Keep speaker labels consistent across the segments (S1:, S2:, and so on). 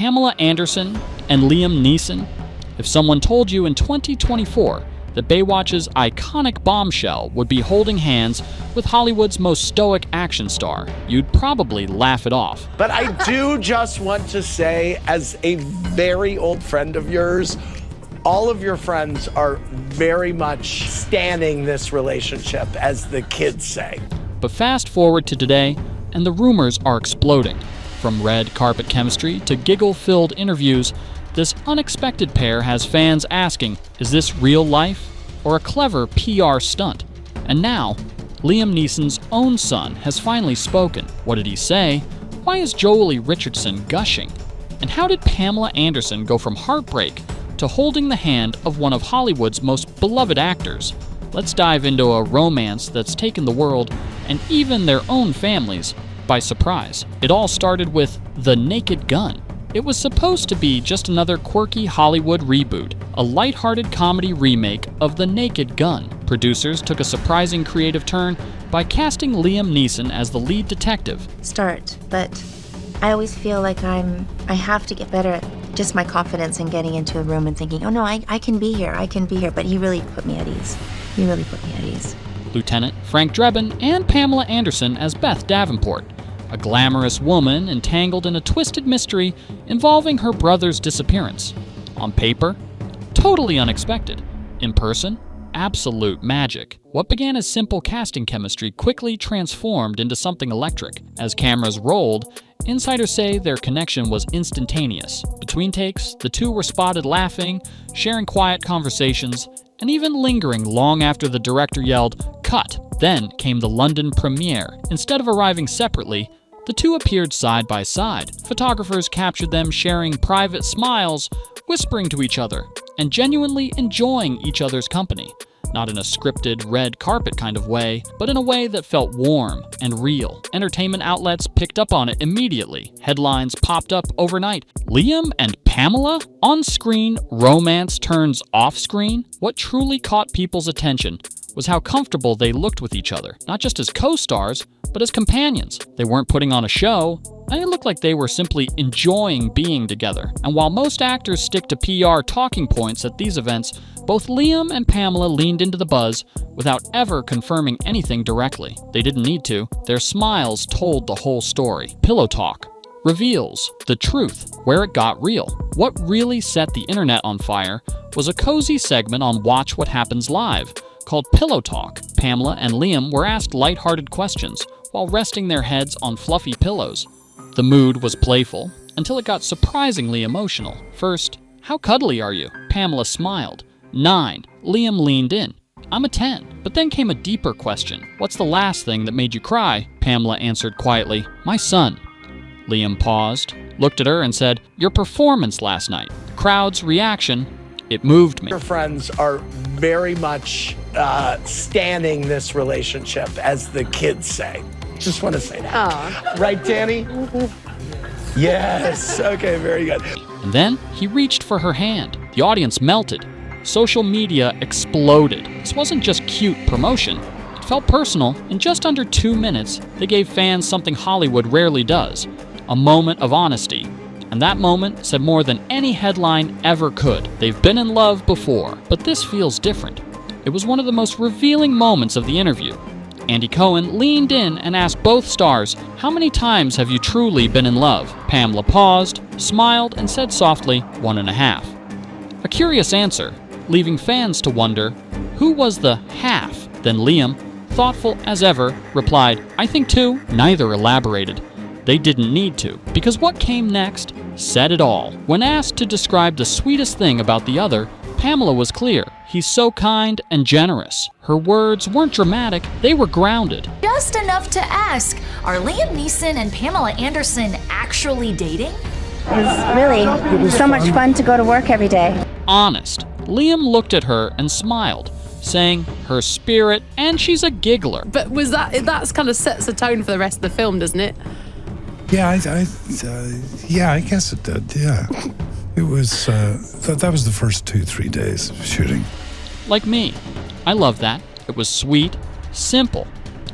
S1: Pamela Anderson and Liam Neeson? If someone told you in 2024 that Baywatch's iconic Bombshell would be holding hands with Hollywood's most stoic action star, you'd probably laugh it off.
S2: But I do just want to say, as a very old friend of yours, all of your friends are very much standing this relationship, as the kids say.
S1: But fast forward to today, and the rumors are exploding. From red carpet chemistry to giggle-filled interviews, this unexpected pair has fans asking, is this real life or a clever PR stunt? And now, Liam Neeson's own son has finally spoken. What did he say? Why is Joely Richardson gushing? And how did Pamela Anderson go from heartbreak to holding the hand of one of Hollywood's most beloved actors? Let's dive into a romance that's taken the world and even their own families by surprise. It all started with The Naked Gun. It was supposed to be just another quirky Hollywood reboot, a lighthearted comedy remake of The Naked Gun. Producers took a surprising creative turn by casting Liam Neeson as the lead detective.
S3: But I always feel like I have to get better at just my confidence in getting into a room and thinking, oh no, I can be here, but he really put me at ease.
S1: Lieutenant Frank Drebin and Pamela Anderson as Beth Davenport, a glamorous woman entangled in a twisted mystery involving her brother's disappearance. On paper, totally unexpected. In person, absolute magic. What began as simple casting chemistry quickly transformed into something electric. As cameras rolled, insiders say their connection was instantaneous. Between takes, the two were spotted laughing, sharing quiet conversations, and even lingering long after the director yelled, "Cut!" Then came the London premiere. Instead of arriving separately, the two appeared side by side. Photographers captured them sharing private smiles, whispering to each other, and genuinely enjoying each other's company. Not in a scripted, red carpet kind of way, but in a way that felt warm and real. Entertainment outlets picked up on it immediately. Headlines popped up overnight. Liam and Pamela? On-screen romance turns off-screen? What truly caught people's attention was how comfortable they looked with each other, not just as co-stars, but as companions. They weren't putting on a show, and it looked like they were simply enjoying being together. And while most actors stick to PR talking points at these events, both Liam and Pamela leaned into the buzz without ever confirming anything directly. They didn't need to. Their smiles told the whole story. Pillow Talk reveals the truth, where it got real. What really set the internet on fire was a cozy segment on Watch What Happens Live called Pillow Talk. Pamela and Liam were asked lighthearted questions while resting their heads on fluffy pillows. The mood was playful until it got surprisingly emotional. First, how cuddly are you? Pamela smiled. 9. Liam leaned in. I'm a 10. But then came a deeper question. What's the last thing that made you cry? Pamela answered quietly, my son. Liam paused, looked at her and said, your performance last night. Crowd's reaction, it moved me.
S2: Your friends are very much standing this relationship, as the kids say. Just want to say that.
S4: Aww.
S2: Right, Danny? Yes. Okay, very good.
S1: And then he reached for her hand. The audience melted. Social media exploded. This wasn't just cute promotion. It felt personal. In just under 2 minutes, they gave fans something Hollywood rarely does, a moment of honesty. And that moment said more than any headline ever could. They've been in love before, but this feels different. It was one of the most revealing moments of the interview. Andy Cohen leaned in and asked both stars, how many times have you truly been in love? Pamela paused, smiled, and said softly, 1.5. A curious answer, leaving fans to wonder, who was the half? Then Liam, thoughtful as ever, replied, I think 2. Neither elaborated. They didn't need to, because what came next said it all. When asked to describe the sweetest thing about the other, Pamela was clear. He's so kind and generous. Her words weren't dramatic, they were grounded.
S5: Just enough to ask, are Liam Neeson and Pamela Anderson actually dating?
S3: It was so much fun to go to work every day.
S1: Honest. Liam looked at her and smiled, saying her spirit, and she's a giggler.
S4: But that's kind of sets the tone for the rest of the film, doesn't it?
S6: Yeah, I guess it did, yeah. It was, that was the first 2-3 days of shooting.
S1: Like me. I love that. It was sweet, simple,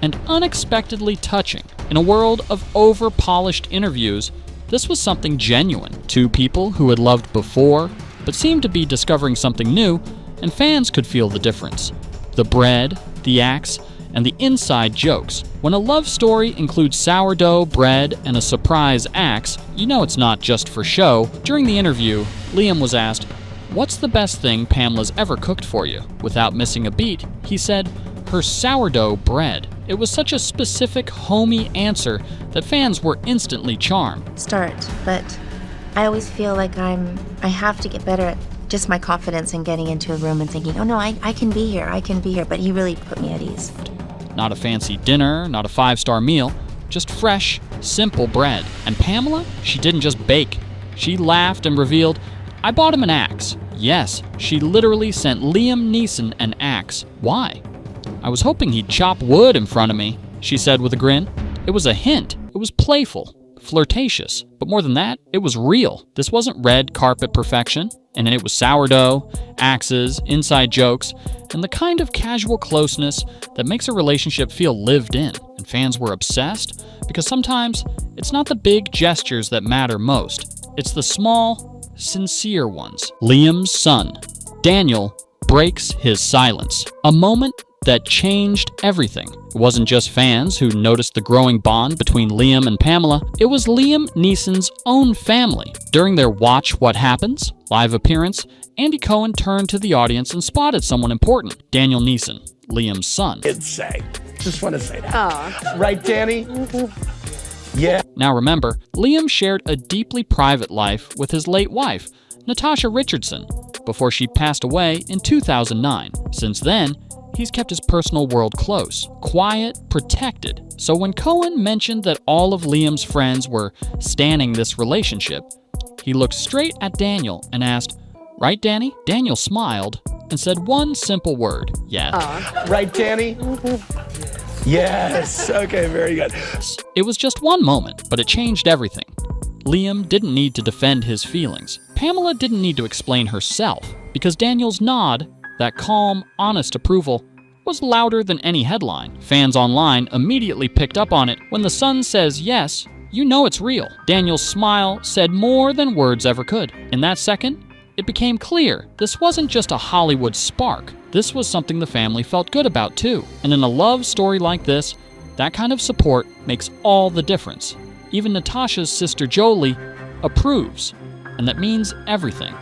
S1: and unexpectedly touching. In a world of over-polished interviews, This was something genuine. Two people who had loved before, but seemed to be discovering something new, and fans could feel the difference. The bread, the acts, and the inside jokes. When a love story includes sourdough, bread, and a surprise axe, you know it's not just for show. During the interview, Liam was asked, "What's the best thing Pamela's ever cooked for you?" Without missing a beat, he said, "Her sourdough bread." It was such a specific, homey answer that fans were instantly charmed.
S3: Start, but I always feel like I have to get better at just my confidence in getting into a room and thinking, oh no, I can be here, I can be here. But he really put me at ease.
S1: Not a fancy dinner, not a 5-star meal, just fresh, simple bread. And Pamela, she didn't just bake. She laughed and revealed, "I bought him an axe." Yes, she literally sent Liam Neeson an axe. Why? "I was hoping he'd chop wood in front of me," she said with a grin. It was a hint. It was playful, flirtatious. But more than that, it was real. This wasn't red carpet perfection, and it was sourdough, axes, inside jokes, and the kind of casual closeness that makes a relationship feel lived in. And fans were obsessed because sometimes it's not the big gestures that matter most. It's the small, sincere ones. Liam's son, Daniel, breaks his silence. A moment that changed everything. It wasn't just fans who noticed the growing bond between Liam and Pamela. It was Liam Neeson's own family. During their Watch What Happens live appearance, Andy Cohen turned to the audience and spotted someone important, Daniel Neeson, Liam's son.
S2: Kids say. Just want to say that. Right, Danny? Yeah.
S1: Now remember, Liam shared a deeply private life with his late wife, Natasha Richardson, before she passed away in 2009. Since then, he's kept his personal world close, quiet, protected. So when Cohen mentioned that all of Liam's friends were standing this relationship, he looked straight at Daniel and asked, "Right, Danny?" Daniel smiled and said one simple word, "Yes."
S2: Right, Danny? Yes. Okay, very good.
S1: It was just one moment, but it changed everything. Liam didn't need to defend his feelings. Pamela didn't need to explain herself, because Daniel's nod, that calm, honest approval, was louder than any headline. Fans online immediately picked up on it. When the son says yes, you know it's real. Daniel's smile said more than words ever could. In that second, it became clear this wasn't just a Hollywood spark. This was something the family felt good about too. And in a love story like this, that kind of support makes all the difference. Even Natasha's sister Joely approves, and that means everything.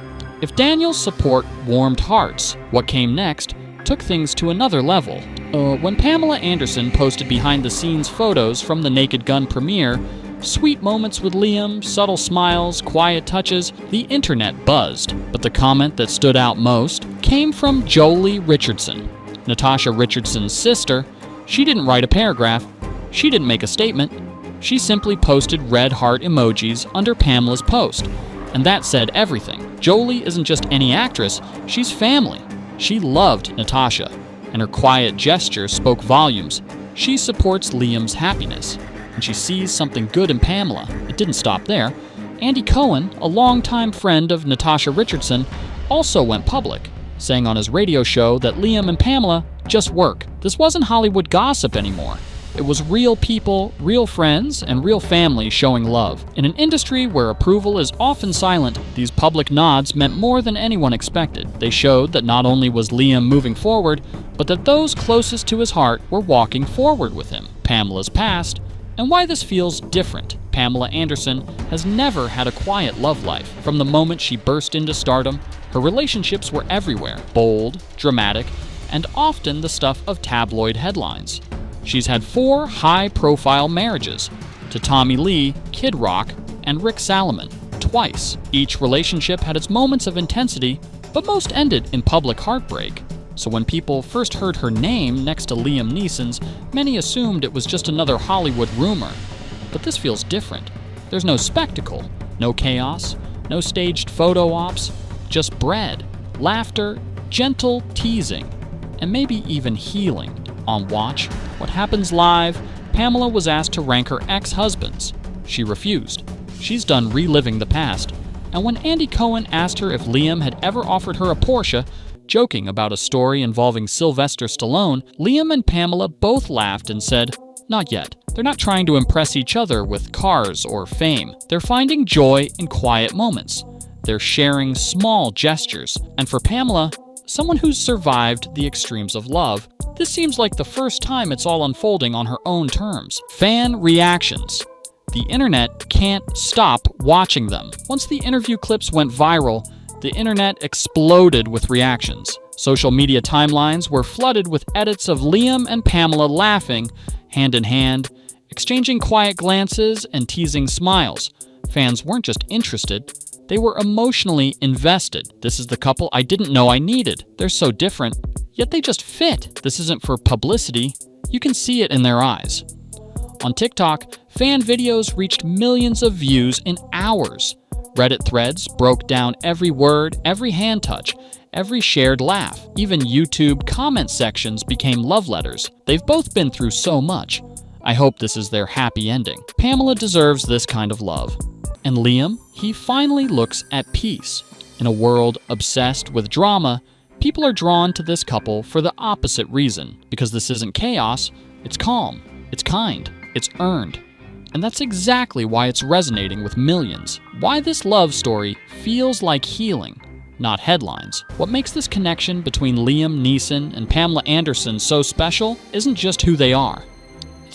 S1: If Daniel's support warmed hearts, what came next took things to another level. When Pamela Anderson posted behind-the-scenes photos from the Naked Gun premiere, sweet moments with Liam, subtle smiles, quiet touches, the internet buzzed. But the comment that stood out most came from Joely Richardson, Natasha Richardson's sister. She didn't write a paragraph. She didn't make a statement. She simply posted red heart emojis under Pamela's post. And that said everything. Joely isn't just any actress, she's family. She loved Natasha, and her quiet gesture spoke volumes. She supports Liam's happiness, and she sees something good in Pamela. It didn't stop there. Andy Cohen, a longtime friend of Natasha Richardson, also went public, saying on his radio show that Liam and Pamela just work. This wasn't Hollywood gossip anymore. It was real people, real friends, and real family showing love. In an industry where approval is often silent, these public nods meant more than anyone expected. They showed that not only was Liam moving forward, but that those closest to his heart were walking forward with him. Pamela's past, and why this feels different. Pamela Anderson has never had a quiet love life. From the moment she burst into stardom, her relationships were everywhere, bold, dramatic, and often the stuff of tabloid headlines. She's had 4 high-profile marriages to Tommy Lee, Kid Rock, and Rick Salomon, twice. Each relationship had its moments of intensity, but most ended in public heartbreak. So when people first heard her name next to Liam Neeson's, many assumed it was just another Hollywood rumor. But this feels different. There's no spectacle, no chaos, no staged photo ops, just bread, laughter, gentle teasing, and maybe even healing. On Watch What Happens Live, Pamela was asked to rank her ex-husbands. She refused. She's done reliving the past. And when Andy Cohen asked her if Liam had ever offered her a Porsche, joking about a story involving Sylvester Stallone, Liam and Pamela both laughed and said, Not yet. They're not trying to impress each other with cars or fame. They're finding joy in quiet moments. They're sharing small gestures. And for Pamela, someone who's survived the extremes of love, this seems like the first time it's all unfolding on her own terms. Fan reactions. The internet can't stop watching them. Once the interview clips went viral, the internet exploded with reactions. Social media timelines were flooded with edits of Liam and Pamela laughing, hand in hand, exchanging quiet glances and teasing smiles. Fans weren't just interested, they were emotionally invested. This is the couple I didn't know I needed. They're so different, yet they just fit. This isn't for publicity. You can see it in their eyes. On TikTok, fan videos reached millions of views in hours. Reddit threads broke down every word, every hand touch, every shared laugh. Even YouTube comment sections became love letters. They've both been through so much. I hope this is their happy ending. Pamela deserves this kind of love. And Liam, he finally looks at peace. In a world obsessed with drama, people are drawn to this couple for the opposite reason. Because this isn't chaos, it's calm, it's kind, it's earned. And that's exactly why it's resonating with millions. Why this love story feels like healing, not headlines. What makes this connection between Liam Neeson and Pamela Anderson so special isn't just who they are.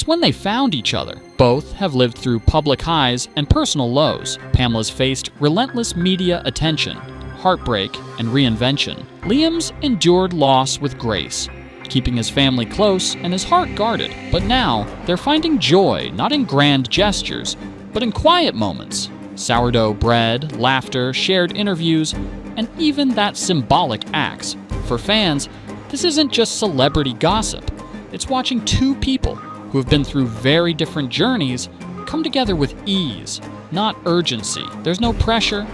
S1: It's when they found each other. Both have lived through public highs and personal lows. Pamela's faced relentless media attention, heartbreak, and reinvention. Liam's endured loss with grace, keeping his family close and his heart guarded. But now, they're finding joy not in grand gestures, but in quiet moments. Sourdough bread, laughter, shared interviews, and even that symbolic acts. For fans, this isn't just celebrity gossip. It's watching two people who have been through very different journeys come together with ease, not urgency. There's no pressure,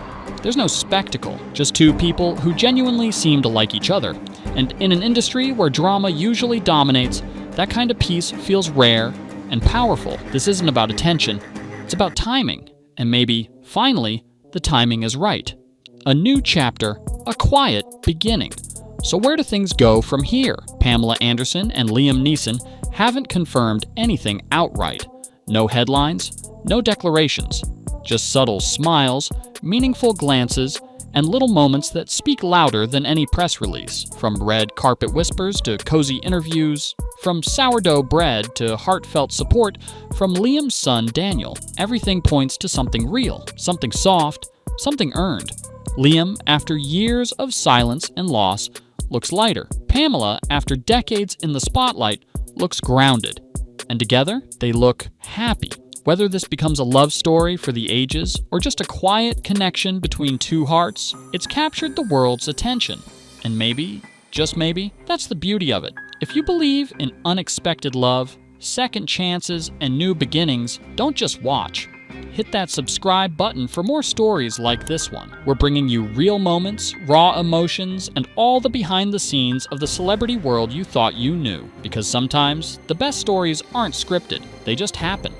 S1: there's no spectacle, just two people who genuinely seem to like each other. And in an industry where drama usually dominates, that kind of peace feels rare and powerful. This isn't about attention, it's about timing. And maybe, finally, the timing is right. A new chapter, a quiet beginning. So where do things go from here? Pamela Anderson and Liam Neeson haven't confirmed anything outright. No headlines, no declarations, just subtle smiles, meaningful glances, and little moments that speak louder than any press release. From red carpet whispers to cozy interviews, from sourdough bread to heartfelt support from Liam's son Daniel, everything points to something real, something soft, something earned. Liam, after years of silence and loss, looks lighter. Pamela, after decades in the spotlight, looks grounded. And together, they look happy. Whether this becomes a love story for the ages or just a quiet connection between two hearts, it's captured the world's attention. And maybe, just maybe, that's the beauty of it. If you believe in unexpected love, second chances, and new beginnings, don't just watch. Hit that subscribe button for more stories like this one. We're bringing you real moments, raw emotions, and all the behind the scenes of the celebrity world you thought you knew. Because sometimes, the best stories aren't scripted, they just happen.